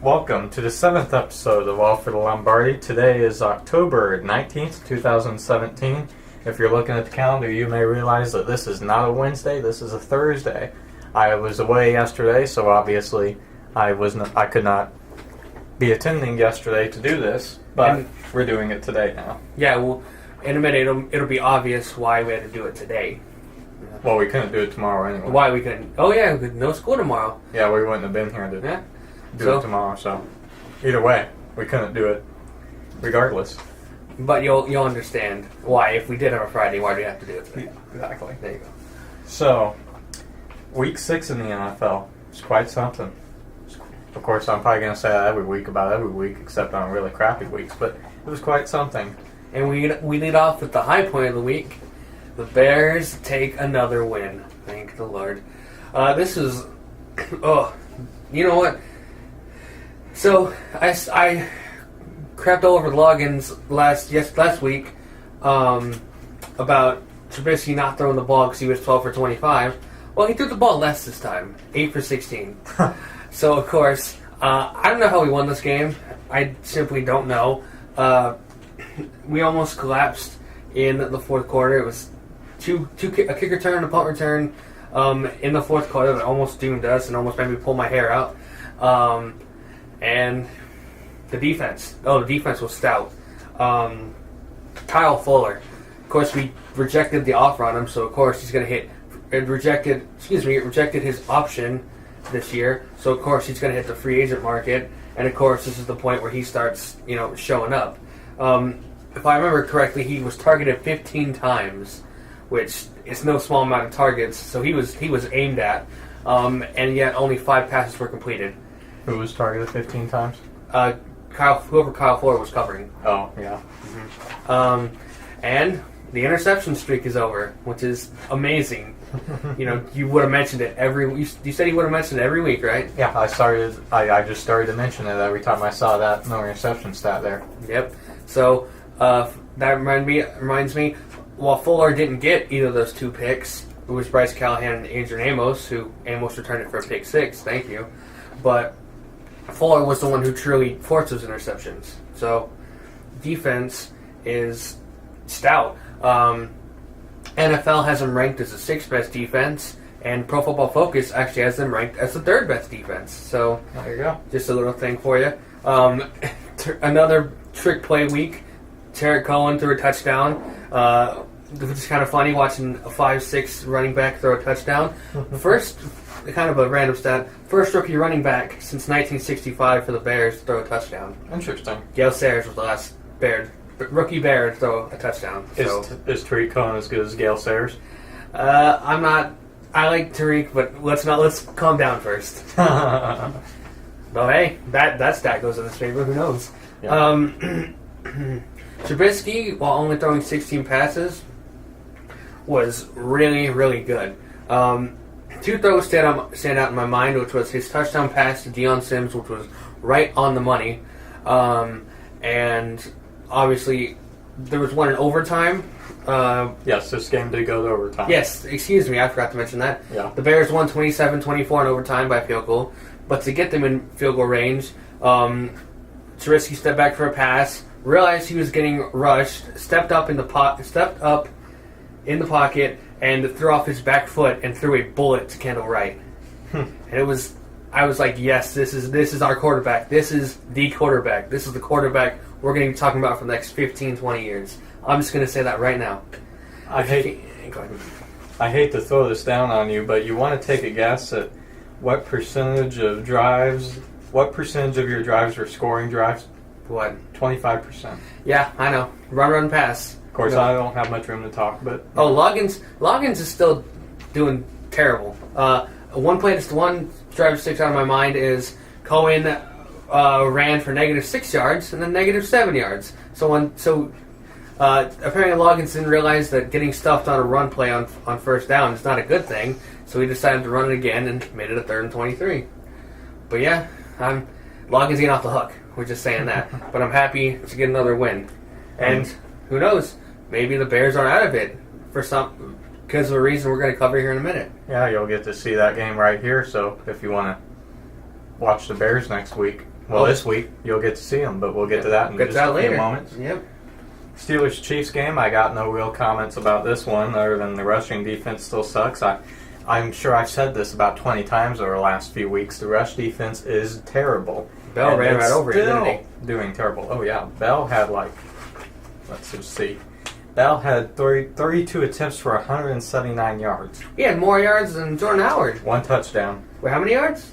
Welcome to the 7th episode of All for the Lombardi. Today is October 19th, 2017. If you're looking at the calendar, you may realize that this is not a Wednesday, this is a Thursday. I was away yesterday, so obviously I could not be attending yesterday to do this, but we're doing it today now. Yeah, well, in a minute it'll be obvious why we had to do it today. Well, we couldn't do it tomorrow anyway. Why we couldn't? Oh yeah, no school tomorrow. Yeah, we wouldn't have been here to do it tomorrow, so either way, we couldn't do it regardless. But you'll understand why. If we did have a Friday, why do we have to do it today? Yeah, exactly. There you go. So, week 6 in the NFL is quite something. Of course, I'm probably going to say that every week, except on really crappy weeks, but it was quite something. And we lead off with the high point of the week. The Bears take another win. Thank the Lord. This is... Oh, you know what? So, I crapped all over the logins last week about Trubisky not throwing the ball because he was 12 for 25. Well, he threw the ball less this time. 8 for 16. So, of course, I don't know how we won this game. I simply don't know. We almost collapsed in the fourth quarter. It was a kick return and a punt return in the fourth quarter that almost doomed us and almost made me pull my hair out. And the defense was stout. Kyle Fuller, of course, we rejected the offer on him, so of course he's going to hit. It rejected his option this year, so of course he's going to hit the free agent market, and of course this is the point where he starts, showing up. If I remember correctly, he was targeted 15 times, which is no small amount of targets. So he was aimed at, and yet only 5 passes were completed. Who was targeted 15 times? Whoever Kyle Fuller was covering. Oh, yeah. Mm-hmm. And the interception streak is over, which is amazing. You would have mentioned it you said you would have mentioned it every week, right? Yeah, I just started to mention it every time I saw that no interception stat there. Yep. So that reminds me, while Fuller didn't get either of those 2 picks, it was Bryce Callahan and Adrian Amos, who Amos returned it for a pick 6. Thank you. But Fuller was the one who truly forced those interceptions. So defense is stout. NFL has them ranked as the 6th best defense, and Pro Football Focus actually has them ranked as the 3rd best defense. So there you go. Just a little thing for you. Another trick play week. Tarek Cohen threw a touchdown. Which is kind of funny watching a 5'6" running back throw a touchdown. First, kind of a random stat, first rookie running back since 1965 for the Bears to throw a touchdown. Interesting. Gail Sayers was the last rookie Bear to throw a touchdown. So. Is Tariq Cohen as good as Gail Sayers? I'm not. I like Tariq, but let's calm down first. But hey, that stat goes in his favor. Who knows? Yeah. Trubisky, while only throwing 16 passes, was really, really good. 2 throws stand out in my mind, which was his touchdown pass to Deion Sims, which was right on the money. And obviously, there was one in overtime. Yes, this game did go to overtime. Yes, excuse me, I forgot to mention that. Yeah. The Bears won 27-24 in overtime by field goal. But to get them in field goal range, Trubisky stepped back for a pass, realized he was getting rushed, stepped up in the pocket, and threw off his back foot and threw a bullet to Kendall Wright. And I was like, yes, this is our quarterback. This is the quarterback. This is the quarterback we're going to be talking about for the next 15, 20 years. I'm just going to say that right now. I hate to throw this down on you, but you want to take a guess at what percentage of your drives were scoring drives? What? 25%. Yeah, I know. Run, pass. Of course, I don't have much room to talk, but... Oh, Loggins is still doing terrible. One drive that sticks out of my mind is Cohen ran for -6 yards and then -7 yards. So apparently Loggins didn't realize that getting stuffed on a run play on first down is not a good thing, so he decided to run it again and made it a 3rd and 23. But yeah, Loggins getting off the hook. We're just saying that. But I'm happy to get another win. And who knows? Maybe the Bears are out of it because of a reason we're going to cover here in a minute. Yeah, you'll get to see that game right here. So if you want to watch the Bears next week, Well, this week you'll get to see them, but we'll get to that in just a few moments. Yep. Steelers-Chiefs game, I got no real comments about this one other than the rushing defense still sucks. I'm sure I've said this about 20 times over the last few weeks. The rush defense is terrible. Bell ran right over it, didn't he? Doing terrible. Oh, yeah. Bell had let's just see. Bell had 32 attempts for 179 yards. He had more yards than Jordan Howard. 1 touchdown. Wait, how many yards?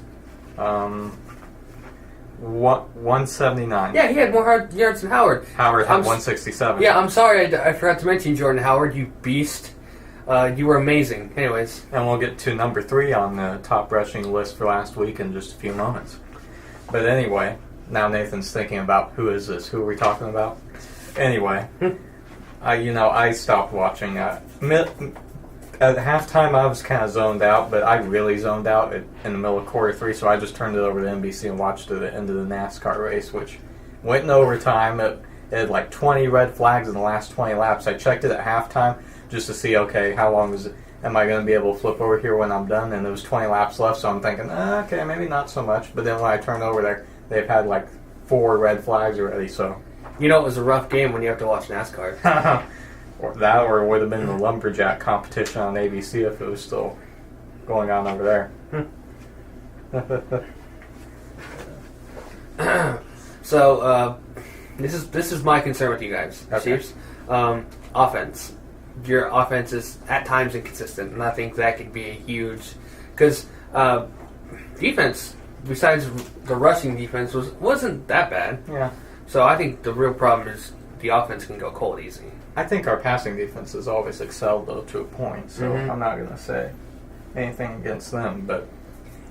179. Yeah, he had more yards than Howard. Howard had 167. Yeah, I'm sorry I forgot to mention Jordan Howard, you beast. You were amazing. Anyways. And we'll get to number 3 on the top rushing list for last week in just a few moments. But anyway, now Nathan's thinking about who is this? Who are we talking about? Anyway, I stopped watching. At halftime, I was kind of zoned out, but I really zoned out in the middle of quarter 3, so I just turned it over to NBC and watched the end of the NASCAR race, which went in overtime. It had 20 red flags in the last 20 laps. I checked it at halftime just to see, okay, how long am I going to be able to flip over here when I'm done? And there was 20 laps left, so I'm thinking, okay, maybe not so much. But then when I turned over there, they've had 4 red flags already, so... It was a rough game when you have to watch NASCAR. Or it would have been the lumberjack competition on ABC if it was still going on over there. So, this is my concern with you guys, okay. Chiefs. Offense. Your offense is at times inconsistent, and I think that could be a huge... Because defense, besides the rushing defense, wasn't that bad. Yeah. So I think the real problem is the offense can go cold easy. I think our passing defense has always excelled, though, to a point, so I'm not going to say anything against them. But,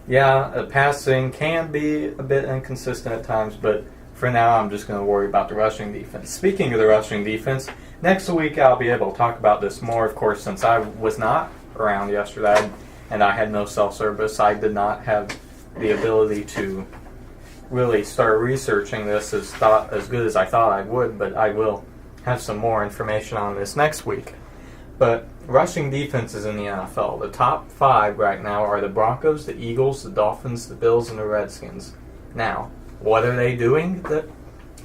yeah, passing can be a bit inconsistent at times, but for now I'm just going to worry about the rushing defense. Speaking of the rushing defense, next week I'll be able to talk about this more, of course, since I was not around yesterday and I had no self-service. I did not have the ability to really start researching this as good as I thought I would, but I will have some more information on this next week. But rushing defenses in the NFL, the top 5 right now are the Broncos, the Eagles, the Dolphins, the Bills, and the Redskins. Now, what are they doing that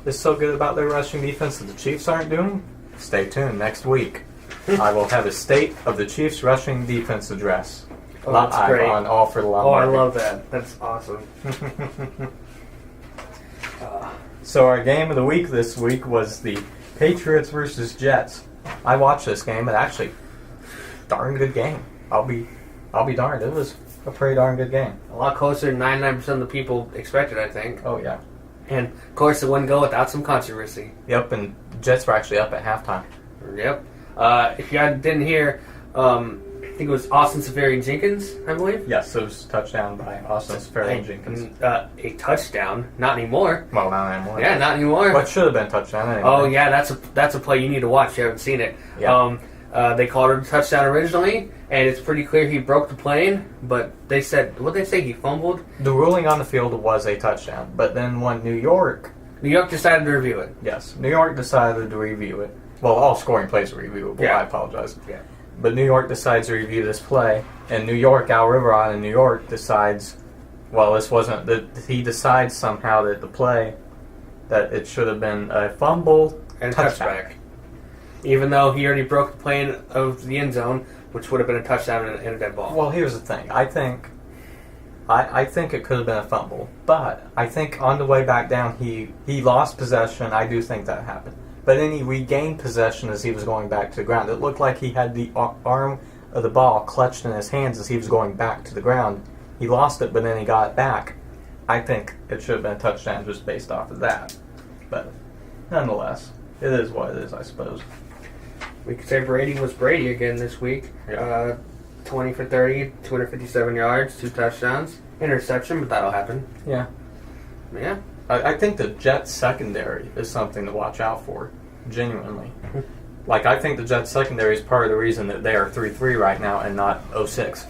is so good about their rushing defense that the Chiefs aren't doing? Stay tuned next week. I will have a State of the Chiefs rushing defense address. Oh, that's great. On All for the Lombardi. Oh, I love that. That's awesome. So our game of the week this week was the Patriots versus Jets. I watched this game, and actually, darn good game. I'll be darned. It was a pretty darn good game. A lot closer than 99% of the people expected, I think. Oh, yeah. And, of course, it wouldn't go without some controversy. Yep, and Jets were actually up at halftime. Yep. If you didn't hear, I think it was Austin Seferian-Jenkins, I believe. Yes, it was a touchdown by Austin Seferian-Jenkins. A touchdown. Not anymore. Well, not anymore. Yeah, not anymore. But should have been a touchdown anyway. Oh, yeah, that's a play you need to watch. You haven't seen it. Yeah. They called it a touchdown originally, and it's pretty clear he broke the plane, but they said, what did they say, he fumbled? The ruling on the field was a touchdown, but then when New York decided to review it. Yes, New York decided to review it. Well, all scoring plays are reviewable, yeah. I apologize. Yeah. But New York decides to review this play, and New York, Al Riveron in New York decides, well, this wasn't, he decides somehow that the play, that it should have been a fumble and a touchback. Even though he already broke the plane of the end zone, which would have been a touchdown and a dead ball. Well, here's the thing. I think it could have been a fumble, but I think on the way back down, he lost possession. I do think that happened. But then he regained possession as he was going back to the ground. It looked like he had the arm of the ball clutched in his hands as he was going back to the ground. He lost it, but then he got it back. I think it should have been a touchdown just based off of that. But nonetheless, it is what it is, I suppose. We could say Brady was Brady again this week. Yeah. 20 for 30, 257 yards, 2 touchdowns. Interception, but that'll happen. Yeah. Yeah. I think the Jets secondary is something to watch out for, genuinely. I think the Jets secondary is part of the reason that they are 3-3 right now and not 0-6.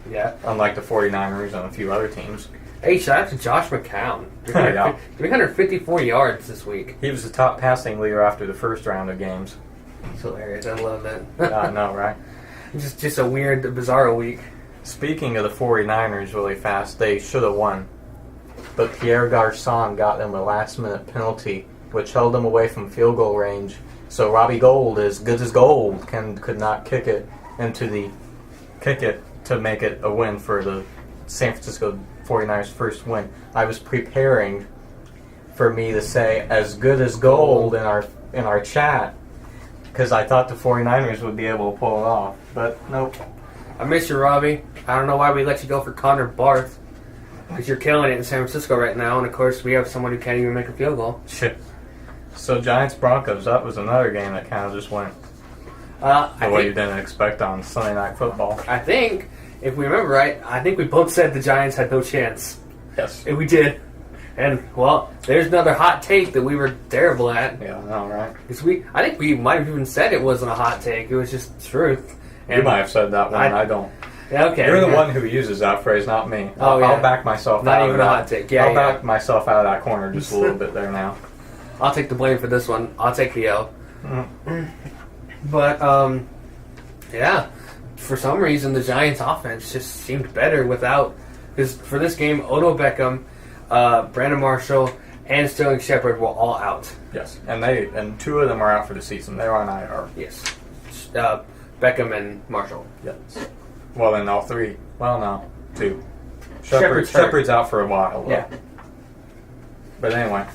Yeah. Unlike the 49ers and a few other teams. Hey, shout out to Josh McCown. 354 yards this week. He was the top passing leader after the first round of games. It's hilarious. I love that. I know, right? Just a weird, bizarre week. Speaking of the 49ers really fast, they should have won. but Pierre Garçon got them a last-minute penalty, which held them away from field goal range. So Robbie Gould, as good as gold, could not kick it to make it a win for the San Francisco 49ers' first win. I was preparing for me to say as good as gold in our chat because I thought the 49ers would be able to pull it off, but nope. I miss you, Robbie. I don't know why we let you go for Connor Barth, because you're killing it in San Francisco right now, and of course we have someone who can't even make a field goal. Shit. So Giants-Broncos, that was another game that kind of just went the way you didn't expect on Sunday Night Football. I think, if we remember right, I think we both said the Giants had no chance. Yes. And we did. And, well, there's another hot take that we were terrible at. Yeah, I know, right? Because I think we might have even said it wasn't a hot take. It was just truth. And you might have said that one. I don't. Yeah, okay. You're the one who uses that phrase, not me. Oh, yeah. I'll back myself not out even of that. a hot take. Yeah, I'll back myself out of that corner just a little bit there now. I'll take the blame for this one. I'll take the L. Mm-hmm. But, yeah. For some reason, the Giants' offense just seemed better without... Because for this game, Odell Beckham, Brandon Marshall, and Sterling Shepard were all out. Yes, and two of them are out for the season. They're on IR. Yes. Beckham and Marshall. Yes. Well, then all three. Well, no, two. Shepard's out for a while, though. Yeah. But anyway,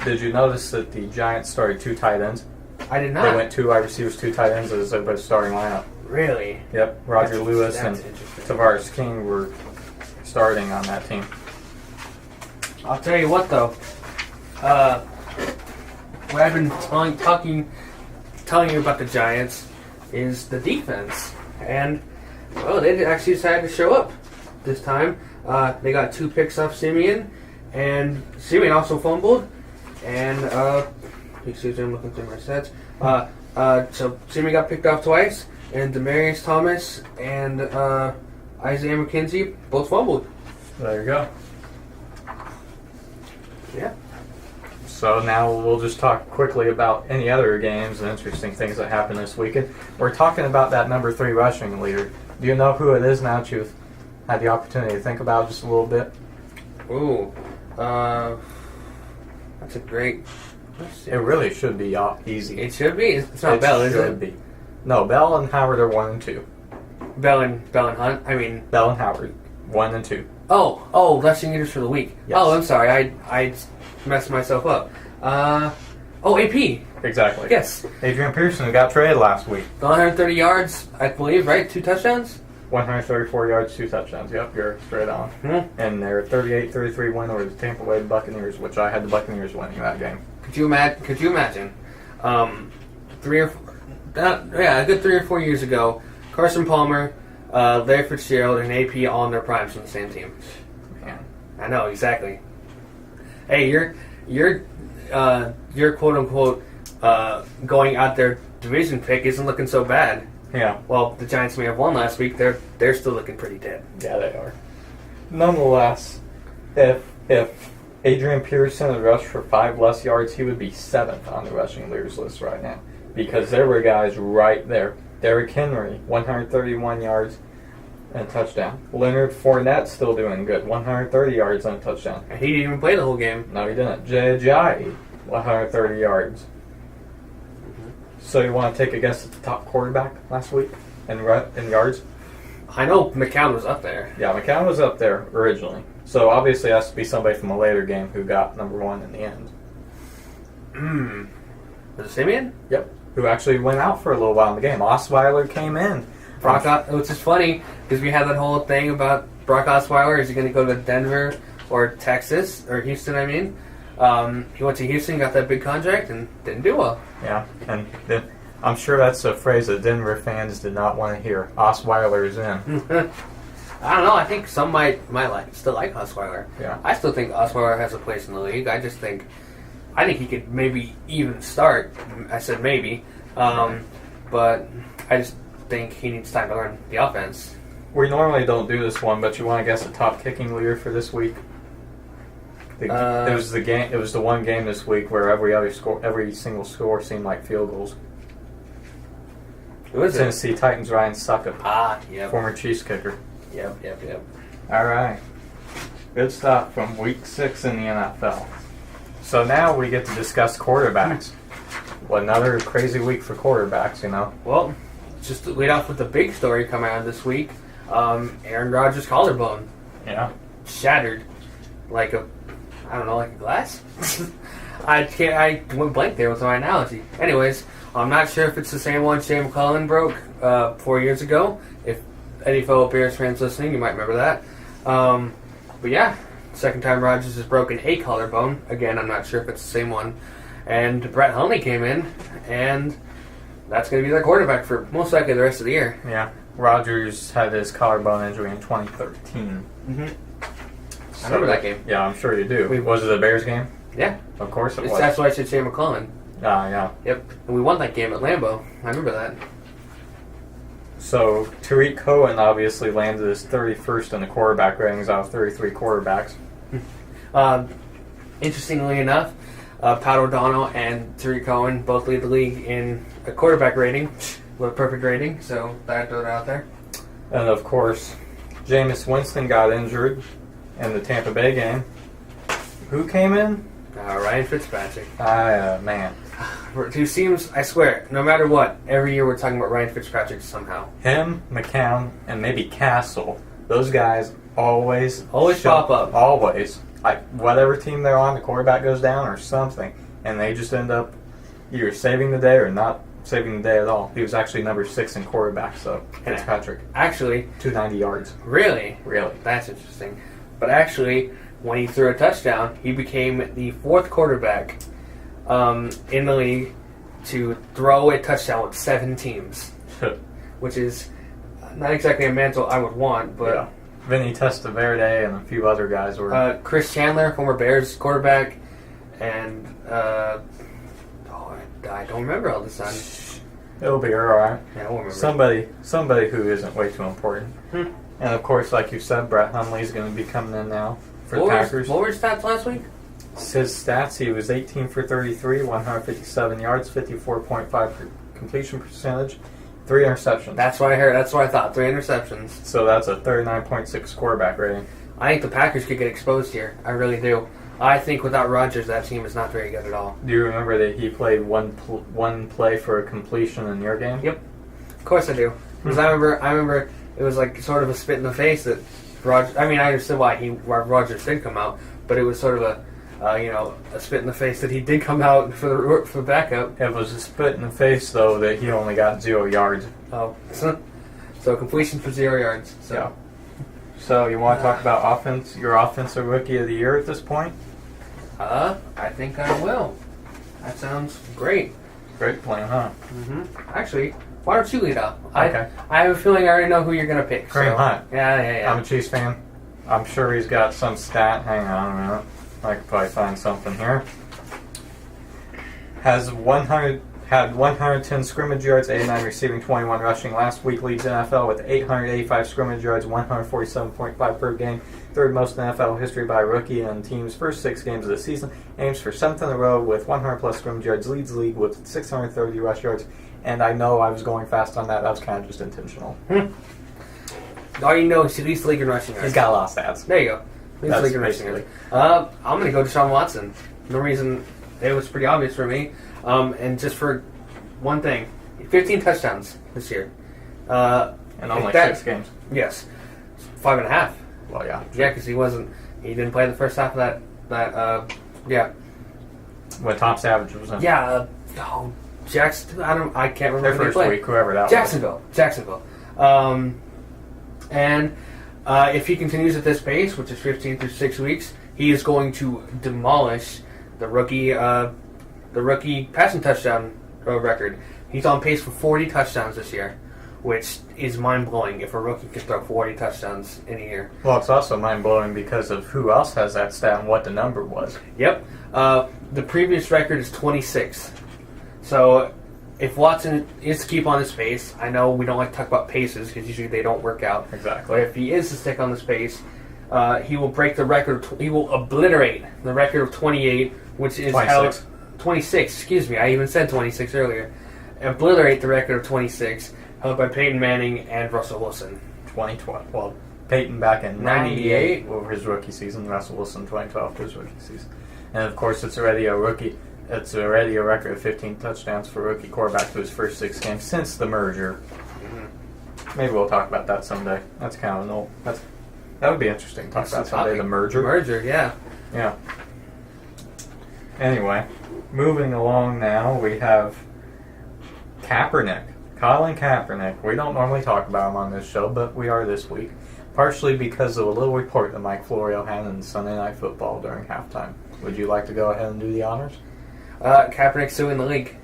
did you notice that the Giants started two tight ends? I did not. They went two wide receivers, two tight ends as their starting lineup. Really? Yep. Roger Lewis and interesting. Tavares King were starting on that team. I'll tell you what, though. What I've been telling you about the Giants is the defense. And, well, they actually decided to show up this time. They got 2 picks off Simeon, and Simeon also fumbled. And, excuse me, I'm looking through my sets. So Simeon got picked off twice, and Demaryius Thomas and Isaiah McKenzie both fumbled. There you go. Yeah. So now we'll just talk quickly about any other games and interesting things that happened this weekend. We're talking about that number 3 rushing leader. Do you know who it is now that you've had the opportunity to think about just a little bit? Ooh. That's a great question. It really should be easy. It should be. It's not Bell, is it? It should be. No, Bell and Howard are 1 and 2. Bell and Hunt? I mean... Bell and Howard, 1 and 2. Oh, rushing leaders for the week. Yes. Oh, I'm sorry. I messed myself up. AP. Exactly. Yes. Adrian Pearson, who got traded last week. 130 yards, I believe, right? 2 touchdowns? 134 yards, 2 touchdowns. Yep, you're straight on. Mm-hmm. And they're 38-33 win over the Tampa Bay Buccaneers, which I had the Buccaneers winning that game. Could you imagine? A good 3 or 4 years ago, Carson Palmer, Larry Fitzgerald, and AP all in their primes on the same team. Man. I know, exactly. Hey, your quote unquote going out their division pick isn't looking so bad. Yeah. Well, the Giants may have won last week. They're still looking pretty dead. Yeah, they are. Nonetheless, if Adrian Pearson had rushed for 5 less yards, he would be 7th on the rushing leaders list right now. Because there were guys right there. Derrick Henry, 131 yards and a touchdown. Leonard Fournette still doing good, 130 yards and a touchdown. And he didn't even play the whole game. No, he didn't. Jay Ajayi, 130 yards. Mm-hmm. So you want to take a guess at the top quarterback last week in yards? I know McCown was up there. Yeah, McCown was up there originally. So obviously it has to be somebody from a later game who got number 1 in the end. Was it Simeon? Yep. Who actually went out for a little while in the game. Osweiler came in. Which is funny, because we had that whole thing about Brock Osweiler. Is he going to go to Denver or Texas, or Houston, I mean? He went to Houston, got that big contract, and didn't do well. Yeah, and I'm sure that's a phrase that Denver fans did not want to hear. Osweiler is in. I don't know. I think some might still like Osweiler. Yeah. I still think Osweiler has a place in the league. I think he could maybe even start. I said maybe. But I just think he needs time to learn the offense. We normally don't do this one, but you want to guess the top kicking leader for this week? It was the game. It was the one game this week where every single score seemed like field goals. Who is it? Tennessee Titans Ryan Succop. Yep. Former Chiefs kicker. Yep. All right. Good stuff from Week 6 in the NFL. So now we get to discuss quarterbacks. Well, another crazy week for quarterbacks, you know. Well, just to lead off with the big story coming out this week, Aaron Rodgers' collarbone. Yeah. Shattered. Like a glass? I went blank there with my analogy. Anyways, I'm not sure if it's the same one Shane McClellan broke 4 years ago. If any fellow Bears fans listening, you might remember that. But yeah, second time Rodgers has broken a collarbone. Again, I'm not sure if it's the same one. And Brett Hundley came in, and that's going to be their quarterback for most likely the rest of the year. Yeah. Rodgers had his collarbone injury in 2013. Mm-hmm. So, I remember that game. Yeah, I'm sure you do. Was it a Bears game? Yeah. Of course it was. That's why I said Shane McClellan. Ah, yeah. Yep. And we won that game at Lambeau. I remember that. So, Tariq Cohen obviously landed his 31st in the quarterback ratings out of 33 quarterbacks. Interestingly enough, Pat O'Donnell and Tariq Cohen both lead the league in a quarterback rating with a perfect rating, so I throw it out there. And, of course, Jameis Winston got injured in the Tampa Bay game. Who came in? Ryan Fitzpatrick. Man. Who seems, I swear, no matter what, every year we're talking about Ryan Fitzpatrick somehow. Him, McCown, and maybe Castle. Those guys always pop up. Always. Whatever team they're on, the quarterback goes down or something, and they just end up either saving the day or not saving the day at all. He was actually number 6 in quarterback, so Fitzpatrick. Actually, 290 yards. Really? Really. That's interesting. But actually, when he threw a touchdown, he became the 4th quarterback in the league to throw a touchdown with 7 teams, which is not exactly a mantle I would want, but... Yeah. Vinny Testaverde and a few other guys were... Chris Chandler, former Bears quarterback, and... I don't remember all this time. It'll be alright. Yeah, I won't remember. Somebody who isn't way too important. And of course, like you said, Brett Hundley's going to be coming in now for the Packers. What were his stats last week? His stats, he was 18 for 33, 157 yards, 54.5 completion percentage, 3 interceptions. That's what I heard. That's what I thought. 3 interceptions. So that's a 39.6 quarterback rating. I think the Packers could get exposed here. I really do. I think without Rodgers, that team is not very good at all. Do you remember that he played one play for a completion in your game? Yep. Of course I do. Because I remember it was like sort of a spit in the face that Rodgers... I mean, I understood why Rodgers did come out, but it was sort of a spit in the face that he did come out for backup. It was a spit in the face, though, that he only got 0 yards. Oh. So completion for 0 yards. So. Yeah. So you want to talk about offense? Your offensive rookie of the year at this point? I think I will. That sounds great. Great plan, huh? Mm-hmm. Actually, why don't you lead up? Okay. I have a feeling I already know who you're going to pick. Kareem Hunt. Yeah. I'm a Chiefs fan. I'm sure he's got some stat. Hang on a minute. I could probably find something here. Had 110 scrimmage yards, 89 receiving, 21 rushing. Last week leads NFL with 885 scrimmage yards, 147.5 per game. Third most in NFL history by a rookie in the team's first 6 games of the season. Aims for 7th in a row with 100 plus scrimmage yards. Leads the league with 630 rush yards. And I know I was going fast on that. That was kind of just intentional. All you know is he leads the league in rushing yards. He's got a lot of stats. There you go. Leads the league in rushing yards. I'm going to go Deshaun Watson. No reason. It was pretty obvious for me. And just for one thing, 15 touchdowns this year. And only 6 games. Yes. 5.5. Well, yeah. Yeah, because he didn't play the first half of that, yeah. When Tom Savage was in. Yeah, Jackson, I can't remember their who they first played. week, whoever that Jacksonville. And if he continues at this pace, which is 15 through 6 weeks, he is going to demolish the rookie passing touchdown record. He's on pace for 40 touchdowns this year, which is mind-blowing if a rookie can throw 40 touchdowns in a year. Well, it's also mind-blowing because of who else has that stat and what the number was. Yep. The previous record is 26. So if Watson is to keep on his pace, I know we don't like to talk about paces because usually they don't work out. Exactly. But if he is to stick on this pace, he will break the record. He will obliterate the record of 28, which is 26. 26, excuse me. I even said 26 earlier. Obliterate the record of 26, held by Peyton Manning and Russell Wilson. 2012. Well, Peyton back in 98 over his rookie season. Russell Wilson 2012 for his rookie season. And of course, it's already a record of 15 touchdowns for rookie quarterback through his first 6 games since the merger. Maybe we'll talk about that someday. That's kind of an old. That would be interesting to talk about someday. The merger. Merger, yeah. Yeah. Anyway, moving along now, we have Kaepernick. Colin Kaepernick. We don't normally talk about him on this show, but we are this week. Partially because of a little report that Mike Florio had in Sunday Night Football during halftime. Would you like to go ahead and do the honors? Kaepernick suing the league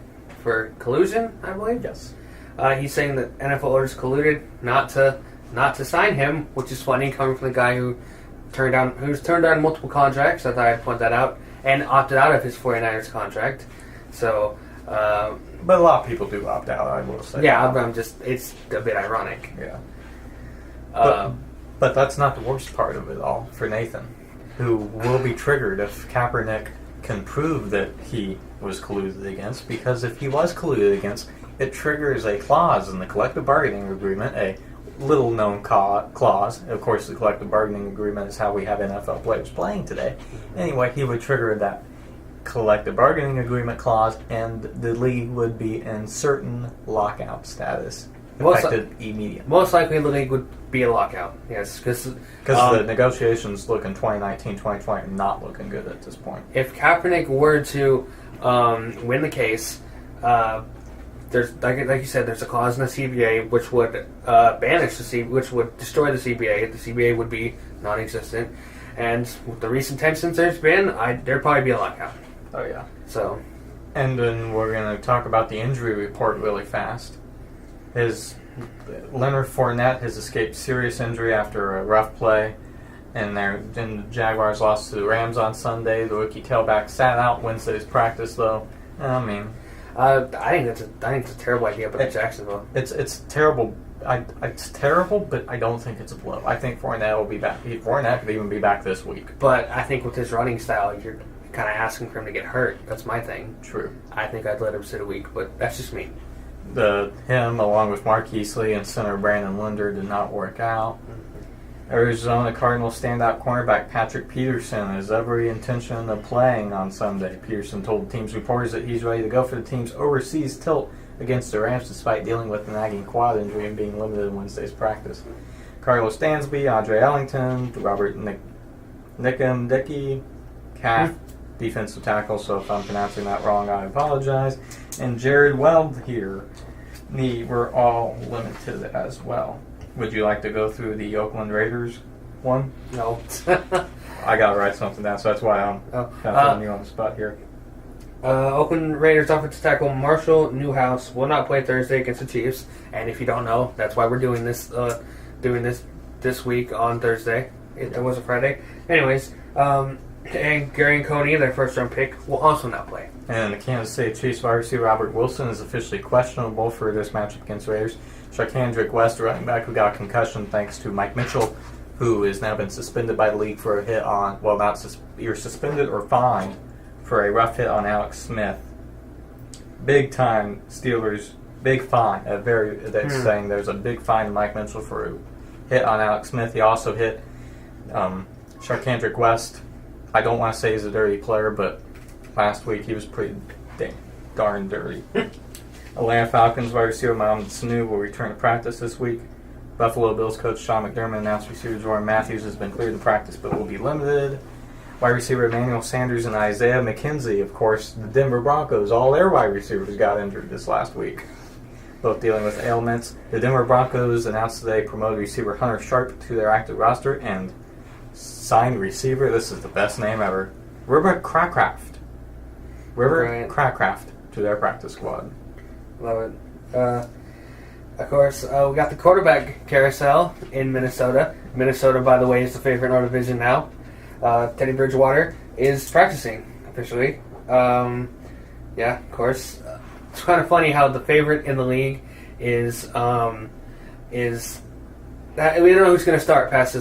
for collusion, I believe. Yes. He's saying that NFL owners colluded not to sign him, which is funny coming from the guy who's turned down multiple contracts. I thought I'd point that out, and opted out of his 49ers contract. So, but a lot of people do opt out, I will say. Yeah, it's a bit ironic. Yeah. But that's not the worst part of it all for Nathan, who will be triggered if Kaepernick can prove that he was colluded against, because if he was colluded against, it triggers a clause in the collective bargaining agreement, a little-known clause. Of course, the collective bargaining agreement is how we have NFL players playing today. Anyway, he would trigger that collective bargaining agreement clause, and the league would be in certain lockout status, effective immediately. Most likely, the league would be a lockout, yes. Because the negotiations look in 2019, 2020 are not looking good at this point. If Kaepernick were to win the case, there's like you said, there's a clause in the CBA which would which would destroy the CBA. The CBA would be non-existent, and with the recent tensions there's been, there'd probably be a lockout. Oh yeah. So, and then we're going to talk about the injury report really fast. Leonard Fournette has escaped serious injury after a rough play, and the Jaguars lost to the Rams on Sunday. The rookie tailback sat out Wednesday's practice, though. I mean, I think it's a terrible idea, but Jacksonville. It's terrible. It's terrible, but I don't think it's a blow. I think Fournette will be back. Fournette could even be back this week. But I think with his running style, you're kind of asking for him to get hurt. That's my thing. True. I think I'd let him sit a week, but that's just me. Him, along with Mark Easley and center Brandon Linder, did not work out. Arizona Cardinals standout cornerback Patrick Peterson has every intention of playing on Sunday. Peterson told team's reporters that he's ready to go for the team's overseas tilt against the Rams despite dealing with a nagging quad injury and being limited in Wednesday's practice. Carlos Dansby, Andre Ellington, Robert Nickam-Dickey, calf defensive tackle, so if I'm pronouncing that wrong, I apologize, and Jared Weld here were all limited as well. Would you like to go through the Oakland Raiders one? No. I got to write something down, so that's why I'm kind of putting you on the spot here. Oakland Raiders offensive tackle Marshall Newhouse will not play Thursday against the Chiefs, and if you don't know, that's why we're doing this week on Thursday. It was a Friday. Anyways, and Gary Coney, their first-round pick, will also not play. And the Kansas City Chiefs wide receiver Robert Wilson is officially questionable for this matchup against the Raiders. Sharkhandrick West, running back, who got a concussion thanks to Mike Mitchell, who has now been suspended by the league for a hit on, you're suspended or fined for a rough hit on Alex Smith. Big time Steelers, big fine. Saying there's a big fine to Mike Mitchell for a hit on Alex Smith. He also hit Sharkhandrick West. I don't want to say he's a dirty player, but last week he was pretty darn dirty. Atlanta Falcons wide receiver Mohamed Sanu will return to practice this week. Buffalo Bills coach Sean McDermott announced receiver Jordan Matthews has been cleared to practice but will be limited. Wide receiver Emmanuel Sanders and Isaiah McKenzie, of course, the Denver Broncos, all their wide receivers got injured this last week, both dealing with ailments. The Denver Broncos announced today promoted receiver Hunter Sharp to their active roster and signed receiver, this is the best name ever, River Crackraft to their practice squad. Love it. Of course, we got the quarterback carousel in Minnesota. Minnesota, by the way, is the favorite in our division now. Teddy Bridgewater is practicing officially. Yeah, of course. It's kind of funny how the favorite in the league is we don't know who's going to start past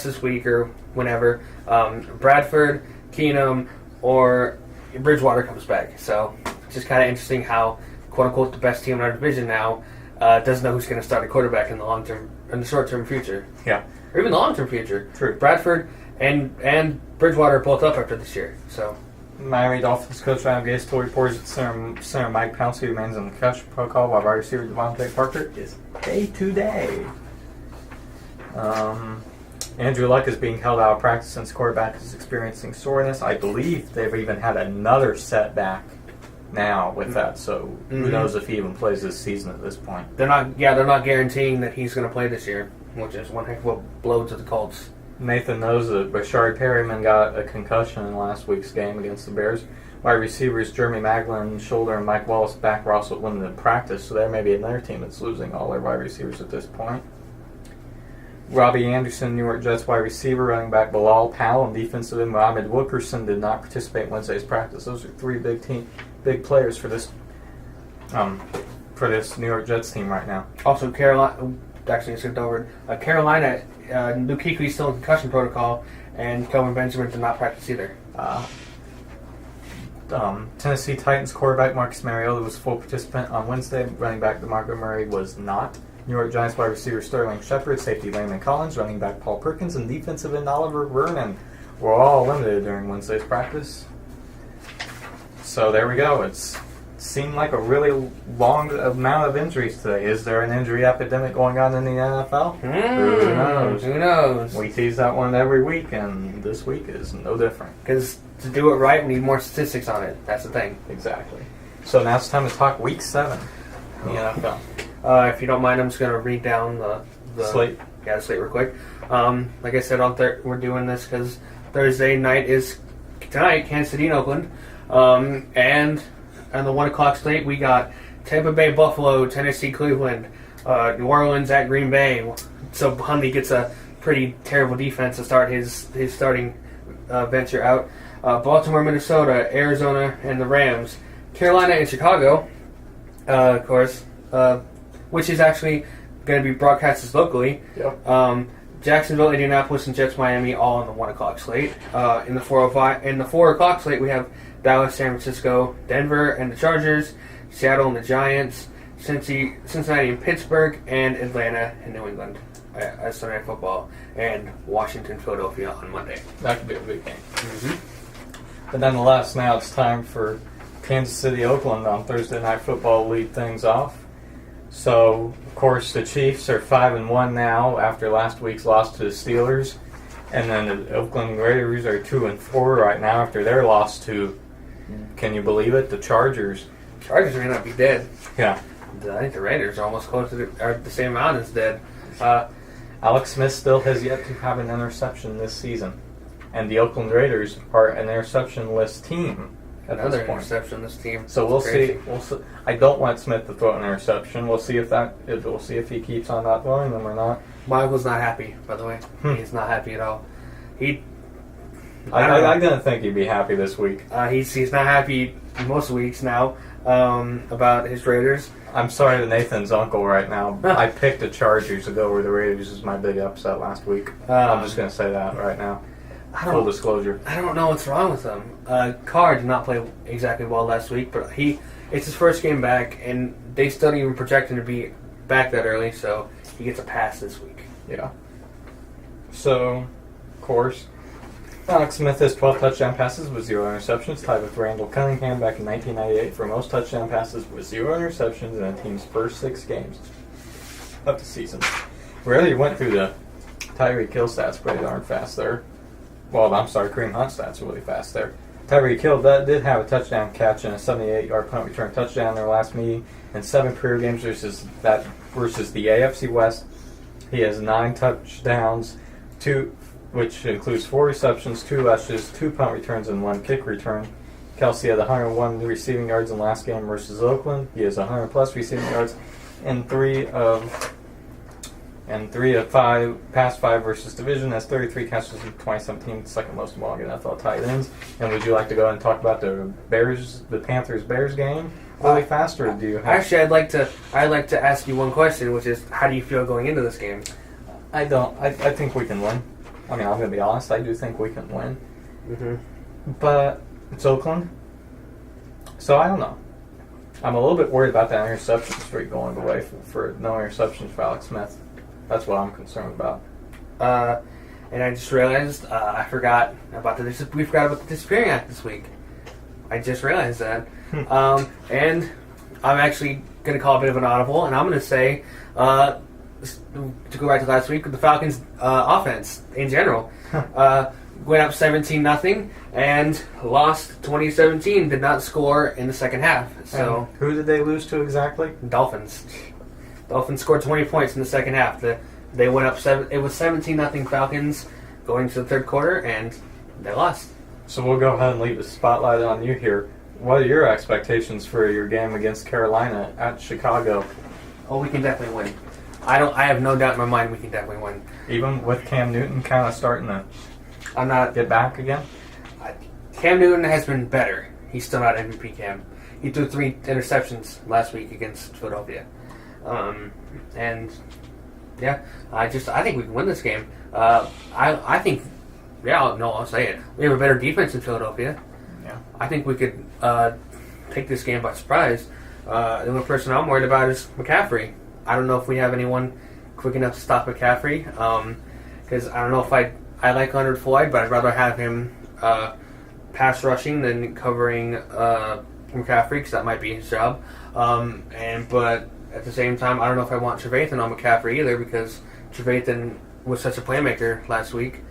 this week or whenever. Bradford, Keenum, or Bridgewater comes back. So it's just kind of interesting how, quote unquote, the best team in our division now doesn't know who's going to start a quarterback in the short term future. Yeah. or even the long-term future. True. Bradford and Bridgewater are both up after this year. So Miami Dolphins coach Adam Gase told reporters that center Mike Pouncey remains in the concussion protocol, while wide receiver Devontae Parker is day-to-day. Andrew Luck is being held out of practice since quarterback is experiencing soreness. I believe they've even had another setback now with that, so who knows if he even plays this season at this point. they're not guaranteeing that he's going to play this year, which is one heck of a blow to the Colts. Nathan knows that Bashard Perryman got a concussion in last week's game against the Bears. Wide receivers Jeremy Magdalene shoulder and Mike Wallace back were also limited in practice, so there may be another team that's losing all their wide receivers at this point. Robbie Anderson, New York Jets wide receiver, running back Bilal Powell, and defensive end Mohamed Wilkerson did not participate in Wednesday's practice. Those are three big players for this New York Jets team right now. Also, Carolina. Actually, skipped over. Carolina, Luke Kuechly still in concussion protocol, and Kelvin Benjamin did not practice either. Tennessee Titans quarterback Marcus Mariota was a full participant on Wednesday. Running back DeMarco Murray was not. New York Giants wide receiver Sterling Shepard, safety Landon Collins, running back Paul Perkins, and defensive end Oliver Vernon were all limited during Wednesday's practice. So there we go. It seemed like a really long amount of injuries today. Is there an injury epidemic going on in the NFL? Who knows? Who knows? We tease that one every week, and this week is no different. Because to do it right, we need more statistics on it. That's the thing. Exactly. So now it's time to talk Week 7 in the NFL. If you don't mind, I'm just going to read down the Slate. Yeah, the slate real quick. Like I said, we're doing this because Thursday night is tonight, Kansas City and Oakland. And on the 1 o'clock slate, we got Tampa Bay, Buffalo, Tennessee, Cleveland, New Orleans at Green Bay. So Huntley gets a pretty terrible defense to start his starting venture out. Baltimore, Minnesota, Arizona, and the Rams. Carolina and Chicago, of course, which is actually going to be broadcasted locally. Yep. Jacksonville, Indianapolis, and Jets, Miami, all on the 1 o'clock slate. In the 4 o'clock slate, we have Dallas, San Francisco, Denver, and the Chargers, Seattle and the Giants, Cincinnati and Pittsburgh, and Atlanta and New England as Sunday Night Football, and Washington, Philadelphia on Monday. That could be a big game. Mm-hmm. But nonetheless, now it's time for Kansas City, Oakland on Thursday Night Football to lead things off. So, of course, the Chiefs are 5-1 now after last week's loss to the Steelers. And then the Oakland Raiders are 2-4 right now after their loss to, can you believe it, the Chargers. Chargers may not be dead. Yeah. I think the Raiders are almost close to are the same amount as dead. Alex Smith still has yet to have an interception this season. And the Oakland Raiders are an interception-less team. Another interception this team. So we'll see. I don't want Smith to throw an interception. We'll see if he keeps on not throwing them or not. Michael's not happy, by the way. He's not happy at all. I didn't think he'd be happy this week. He's not happy most weeks now about his Raiders. I'm sorry to Nathan's uncle right now. I picked the Chargers to go over the Raiders as my big upset last week. I'm just going to say that right now. Full disclosure. I don't know what's wrong with him. Carr did not play exactly well last week, but it's his first game back, and they still didn't even project him to be back that early, so he gets a pass this week. Yeah. So, of course, Alex Smith has 12 touchdown passes with 0 interceptions, tied with Randall Cunningham back in 1998 for most touchdown passes with 0 interceptions in a team's first 6 games of the season. Really went through the Tyreek Hill stats pretty darn fast there. Well, I'm sorry, Kareem Hunt stats really fast there. Tyreek Hill did have a touchdown catch and a 78-yard punt return touchdown in their last meeting in 7 career games versus the AFC West. He has 9 touchdowns, which includes 4 receptions, 2 rushes, 2 punt returns, and 1 kick return. Kelsey had 101 receiving yards in the last game versus Oakland. He has 100-plus receiving yards in 3 of 5, past 5 versus division. Has 33 catches in 2017, second most among NFL tight ends. And would you like to go and talk about the Panthers-Bears game really fast, or do you have... Actually, I'd like to ask you one question, which is, how do you feel going into this game? I think we can win. I mean, I'm going to be honest, I do think we can win. Mm-hmm. But it's Oakland, so I don't know. I'm a little bit worried about that interception streak going away for no interceptions for Alex Smith. That's what I'm concerned about. and I just realized I forgot about we forgot about the disappearing act this week. I just realized that. And I'm actually going to call a bit of an audible, and I'm going to say, to go back to last week, the Falcons' offense in general went up 17-0 and lost 2017. Did not score in the second half. So and who did they lose to exactly? Dolphins. Dolphins scored 20 points in the second half. They went up It was 17-0 Falcons going to the third quarter, and they lost. So we'll go ahead and leave the spotlight on you here. What are your expectations for your game against Carolina at Chicago? Oh, we can definitely win. I have no doubt in my mind we can definitely win. Even with Cam Newton kind of starting to get back again? Cam Newton has been better. He's still not MVP Cam. He threw 3 interceptions last week against Philadelphia. And yeah, I think we can win this game. I think, I'll say it. We have a better defense in Philadelphia. Yeah. I think we could take this game by surprise. The only person I'm worried about is McCaffrey. I don't know if we have anyone quick enough to stop McCaffrey. Because I don't know if I like Leonard Floyd, but I'd rather have him pass rushing than covering McCaffrey, because that might be his job. But at the same time, I don't know if I want Trevathan on McCaffrey either, because Trevathan was such a playmaker last week.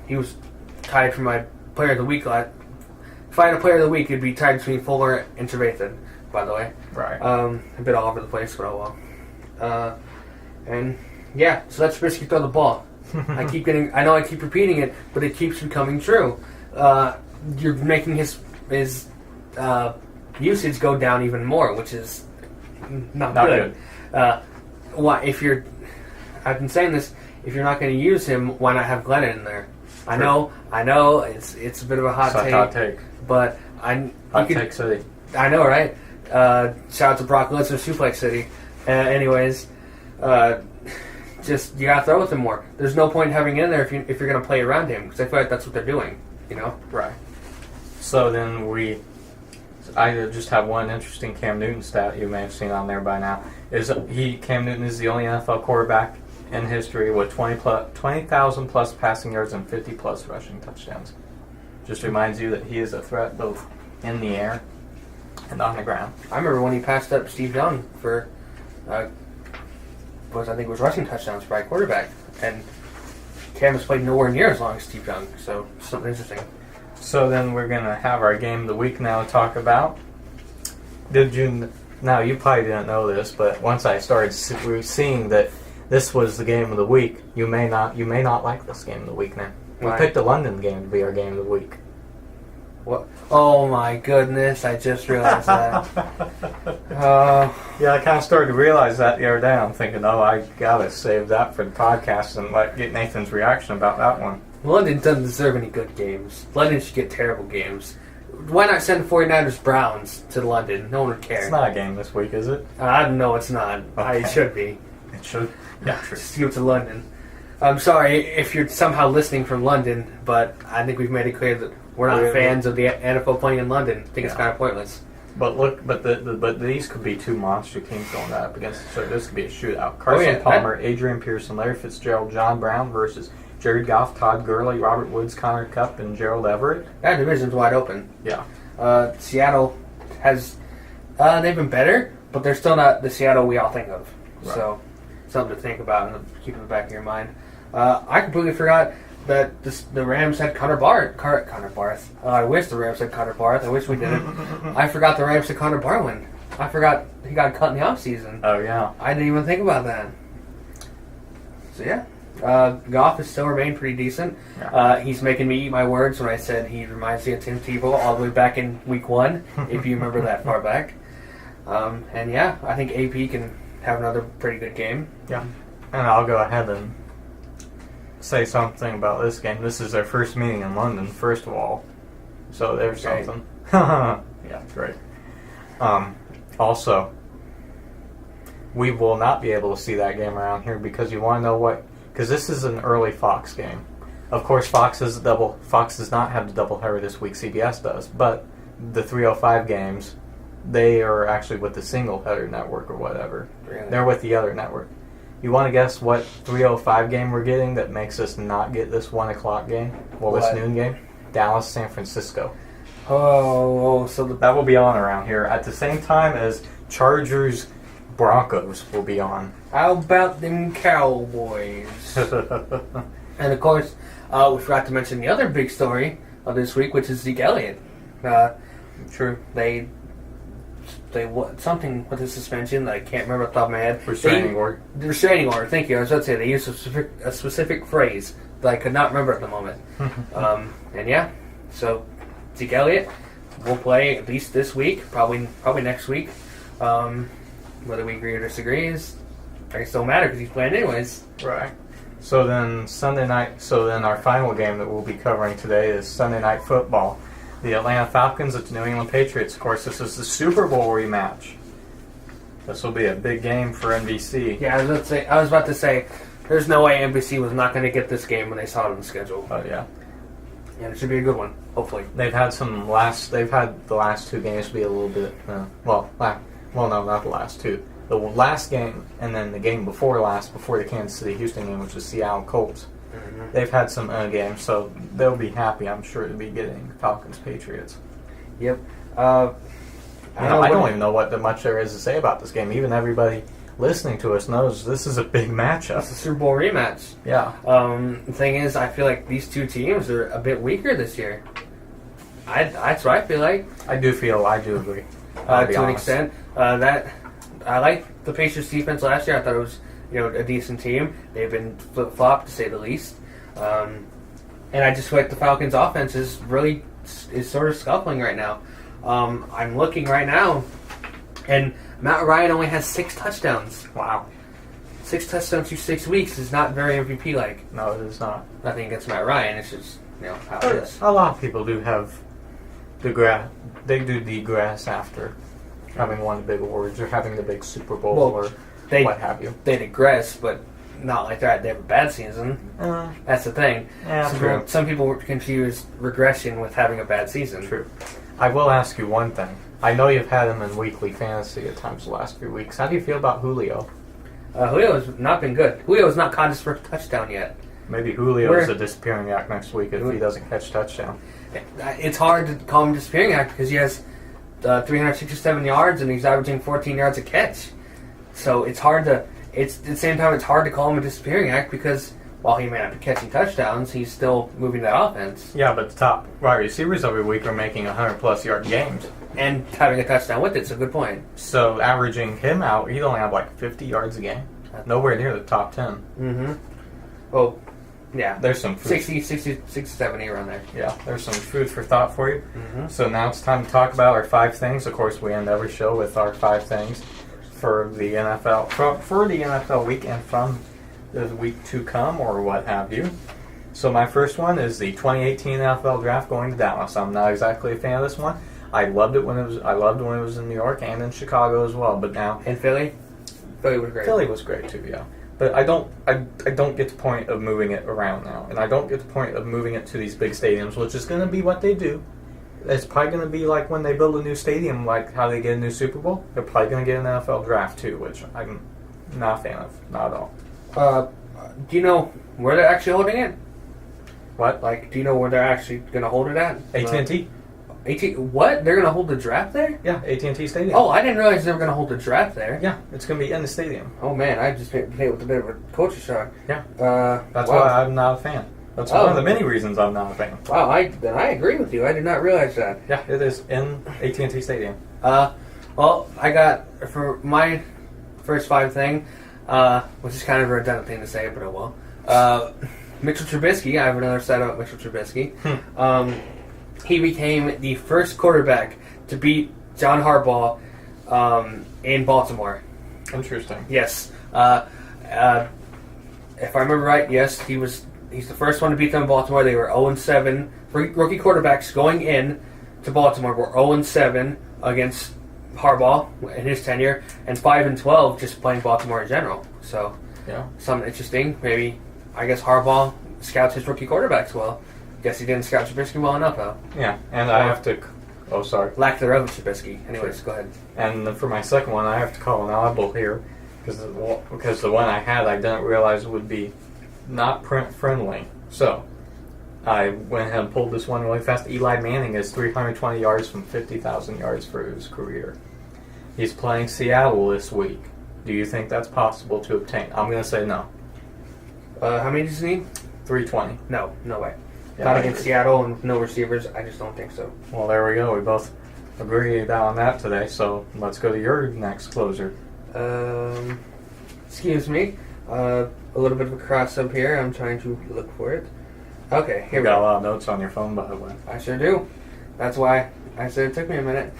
He was tied for my player of the week. If I had a player of the week, it'd be tied between Fuller and Trevathan, by the way. Right. A bit all over the place, but oh well. And yeah, so let Trubisky throw the ball. I know I keep repeating it, but it keeps becoming true. You're making his usage go down even more, which is not good. I've been saying this, if you're not going to use him, why not have Glennon in there? I know, it's a bit of a hot take. But Hot take city. I know, right? Shout out to Brock Lesnar, Suplex City. Anyways, just you gotta throw with him more. There's no point in having him in there if you're gonna play around him, because I feel like that's what they're doing. You know? Right. So then I just have one interesting Cam Newton stat you may have seen on there by now. Cam Newton is the only NFL quarterback in history with 20,000 plus passing yards and 50 plus rushing touchdowns. Just reminds you that he is a threat both in the air and on the ground. I remember when he passed up Steve Young for, I think it was rushing touchdowns by a quarterback, and Cam has played nowhere near as long as Steve Young, so something interesting. So then we're going to have our game of the week now to talk about. Now you probably didn't know this, but once I started seeing that this was the game of the week, you may not like this game of the week now. We picked the London game to be our game of the week. What? Oh my goodness, I just realized that. Yeah, I kind of started to realize that the other day. I'm thinking, I gotta save that for the podcast and get Nathan's reaction about that one. London doesn't deserve any good games. London should get terrible games. Why not send 49ers Browns to London? No one would care. It's not a game this week, is it? No, it's not. Okay. It should be. It should? Yeah, true. Just go to London. I'm sorry if you're somehow listening from London, but I think we've made it clear that we're not fans of the NFL playing in London. I think it's kind of pointless. But look, but these could be two monster teams going up against each other. This could be a shootout. Carson Palmer, Adrian Pearson, Larry Fitzgerald, John Brown versus Jared Goff, Todd Gurley, Robert Woods, Connor Kupp, and Gerald Everett. That division's wide open. Yeah. Seattle has they've been better, but they're still not the Seattle we all think of. Right. So something to think about and keep in the back of your mind. I completely forgot that the Rams had Connor Barth. I wish the Rams had Connor Barth. I wish we didn't. I forgot the Rams had Connor Barwin. I forgot he got cut in the offseason. Oh, yeah. I didn't even think about that. So, yeah. Goff has still remained pretty decent. Yeah. He's making me eat my words when I said he reminds me of Tim Tebow all the way back in week 1, if you remember that far back. And, yeah, I think AP can have another pretty good game. Yeah. And I'll go ahead and say something about this game. This is their first meeting in London, first of all. So there's something. Yeah, great. Also, we will not be able to see that game around here because you want to know what? Because this is an early Fox game. Of course, Fox does not have the doubleheader this week. CBS does, but the 3:05 games, they are actually with the single header network or whatever. Really? They're with the other network. You want to guess what 3:05 game we're getting that makes us not get this 1 o'clock game? Well, this What? noon game? Dallas, San Francisco. So That will be on around here at the same time as Chargers, Broncos will be on. how about them Cowboys? And of course, we forgot to mention the other big story of this week, which is Zeke Elliott. True. They something with the suspension that I can't remember off the top of my head. Restraining order. The restraining order. Thank you. I was about to say they used a specific phrase that I could not remember at the moment. And yeah, so Zeke Elliott will play at least this week, probably next week. Whether we agree or disagree is I guess don't matter because he's playing anyways. Right. So then Sunday night. So then our final game that we'll be covering today is Sunday Night Football. The Atlanta Falcons at the New England Patriots. Of course, this is the Super Bowl rematch. This will be a big game for NBC. Yeah, I was about to say, there's no way NBC was not going to get this game when they saw it on the schedule. Oh yeah. And it should be a good one, hopefully. They've had the last two games be a little bit. No, not the last two. The last game and then the game before the Kansas City Houston game, which was Seattle Colts. Mm-hmm. They've had some games, so they'll be happy, I'm sure, to be getting Falcons Patriots. Yep. I don't even know what much there is to say about this game. Even everybody listening to us knows this is a big matchup. It's a Super Bowl rematch. Yeah. The thing is, I feel like these two teams are a bit weaker this year. That's what I feel like. I do agree. To an extent. I like the Patriots defense last year. I thought it was a decent team. They've been flip-flopped, to say the least. And I just feel like the Falcons' offense is sort of scuffling right now. I'm looking right now, and Matt Ryan only has 6 touchdowns. Wow. 6 touchdowns through 6 weeks is not very MVP-like. No, it is not. Nothing against Matt Ryan. It's just how it is. A lot of people do have they do degress after having won the big awards or having the big Super Bowl or what have you. They digress, but not like that. They have a bad season. That's the thing. Yeah, Some people confuse regression with having a bad season. True. I will ask you one thing. I know you've had him in weekly fantasy at times the last few weeks. How do you feel about Julio? Julio has not been good. Julio has not caught his first touchdown yet. Maybe Julio is a disappearing act next week if he doesn't catch touchdown. It's hard to call him disappearing act because he has 367 yards and he's averaging 14 yards a catch. So it's hard to. It's at the same time it's hard to call him a disappearing act because while he may not be catching touchdowns, he's still moving that offense. Yeah, but the top wide receivers every week are making 100-plus yard games and having a touchdown with it. So good point. So averaging him out, he'd only have like 50 yards a game. Nowhere near the top 10. Mm-hmm. Well, yeah. There's some food. 60, 70 around there. Yeah, there's some food for thought for you. Mm-hmm. So now it's time to talk about our 5 things. Of course, we end every show with our 5 things for the NFL, for the NFL week and from the week to come or what have you. So my first one is the 2018 NFL Draft going to Dallas. I'm not exactly a fan of this one. I loved it when it was in New York and in Chicago as well. But now in Philly was great. Philly was great too, yeah. But I don't get the point of moving it around now, and I don't get the point of moving it to these big stadiums, which is going to be what they do. It's probably going to be like when they build a new stadium, like how they get a new Super Bowl. They're probably going to get an NFL Draft too, which I'm not a fan of, not at all. Do you know where they're actually holding it? What? Do you know where they're actually going to hold it at? AT&T. What? They're going to hold the draft there? Yeah, AT&T Stadium. Oh, I didn't realize they were going to hold the draft there. Yeah, it's going to be in the stadium. Oh man, I just hit with a bit of a culture shock. Yeah. That's why I'm not a fan. That's one of the many reasons I'm not a fan. Wow, I agree with you. I did not realize that. Yeah, it is in AT&T Stadium. Well, I got for my first 5 thing, which is kind of a redundant thing to say, but oh well. Mitchell Trubisky. I have another stat about Mitchell Trubisky. He became the first quarterback to beat John Harbaugh in Baltimore. Interesting. Yes. If I remember right, yes, he's the first one to beat them in Baltimore. They were 0-7. Rookie quarterbacks going in to Baltimore were 0-7 against Harbaugh in his tenure, and 5-12 just playing Baltimore in general. So, yeah, something interesting. Maybe, I guess Harbaugh scouts his rookie quarterbacks well. Guess he didn't scout Trubisky well enough, though. Yeah, and I have to... Oh, sorry. Lack thereof of Trubisky. Anyways, go ahead. And for my second one, I have to call an audible here. because the one I had I didn't realize would be not print friendly. So I went ahead and pulled this one really fast. Eli Manning is 320 yards from 50,000 yards for his career. He's playing Seattle this week. Do you think that's possible to obtain? I'm going to say no. How many does he need? 320. No way. Yeah, Not against Seattle and no receivers. I just don't think so. Well, there we go. We both agreed on that today. So let's go to your next closer. Excuse me. A little bit of a cross up here. I'm trying to look for it. Okay, here You we got a go. lot of notes on your phone, by the way. I sure do. That's why I said it took me a minute.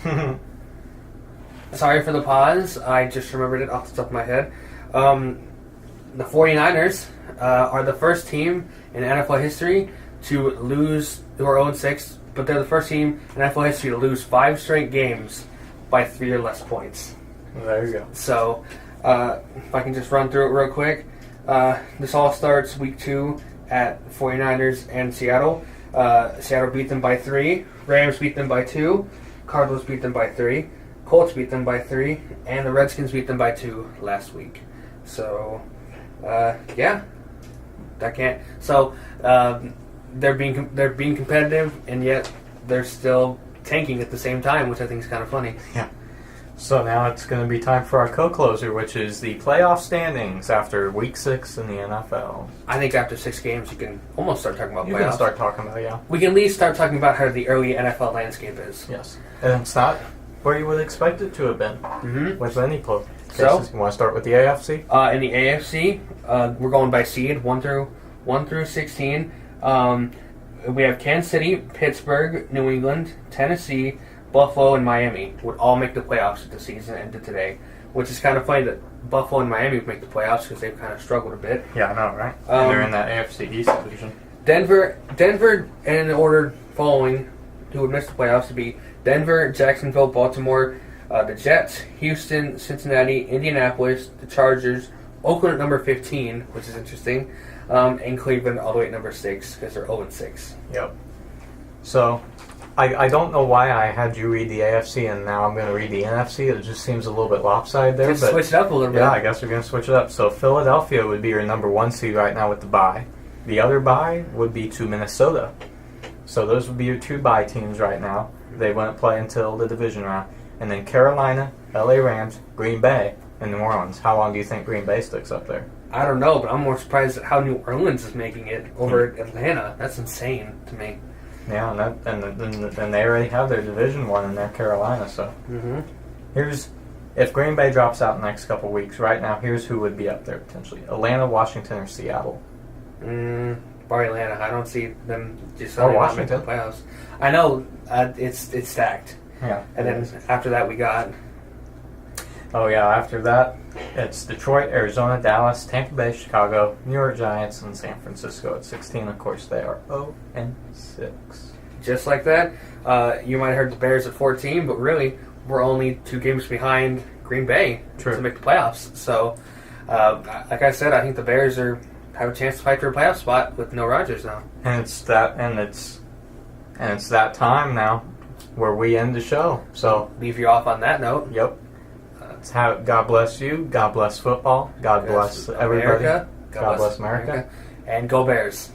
Sorry for the pause. I just remembered it off the top of my head. The 49ers are the first team in NFL history to lose, who are 0-6, but they're the first team in NFL history to lose 5 straight games by 3 or less points. There you go. So, if I can just run through it real quick. This all starts week 2 at 49ers and Seattle. Seattle beat them by 3. Rams beat them by 2. Cardinals beat them by 3. Colts beat them by 3. And the Redskins beat them by 2 last week. So, yeah. That can't. So, they're being competitive, and yet they're still tanking at the same time, which I think is kind of funny. Yeah. So now it's going to be time for our co-closer, which is the playoff standings after Week 6 in the NFL. I think after 6 games, you can almost start talking about You playoffs. can start talking about it, yeah. We can at least start talking about how the early NFL landscape is. Yes. And it's not where you would expect it to have been with any cases. So, you want to start with the AFC? In the AFC, we're going by seed 1 through 16. We have Kansas City, Pittsburgh, New England, Tennessee, Buffalo, and Miami would all make the playoffs if the season ended today. Which is kind of funny that Buffalo and Miami would make the playoffs because they've kind of struggled a bit. Yeah, I know, right? And they're in that AFC East division. Denver, in order following, who would miss the playoffs would be Denver, Jacksonville, Baltimore, the Jets, Houston, Cincinnati, Indianapolis, the Chargers, Oakland at number 15, which is interesting, and Cleveland all the way at number 6 because they're 0-6. Yep. So, I don't know why I had you read the AFC and now I'm going to read the NFC. It just seems a little bit lopsided there. Just switch it up a little bit. Yeah, I guess we're going to switch it up. So Philadelphia would be your number 1 seed right now with the bye. The other bye would be to Minnesota. So those would be your 2 bye teams right now. They wouldn't play until the division round. And then Carolina, LA Rams, Green Bay, and New Orleans. How long do you think Green Bay sticks up there? I don't know, but I'm more surprised at how New Orleans is making it over Atlanta. That's insane to me. Yeah, and they already have their Division 1 in there, Carolina. So here's, if Green Bay drops out in the next couple weeks, right now, here's who would be up there potentially: Atlanta, Washington, or Seattle. Probably Atlanta. I don't see them just Washington. making the playoffs. I know it's stacked. Yeah, and then after that we got. Oh yeah, after that it's Detroit, Arizona, Dallas, Tampa Bay, Chicago, New York Giants, and San Francisco at 16. Of course, they are 0-6. Just like that, you might have heard the Bears at 14, but really we're only 2 games behind Green Bay to make the playoffs. So, like I said, I think the Bears have a chance to fight for a playoff spot with no Rodgers now. And it's that time now where we end the show. So leave you off on that note. Yep. God bless you. God bless football. God bless everybody. America. God bless America. And go Bears.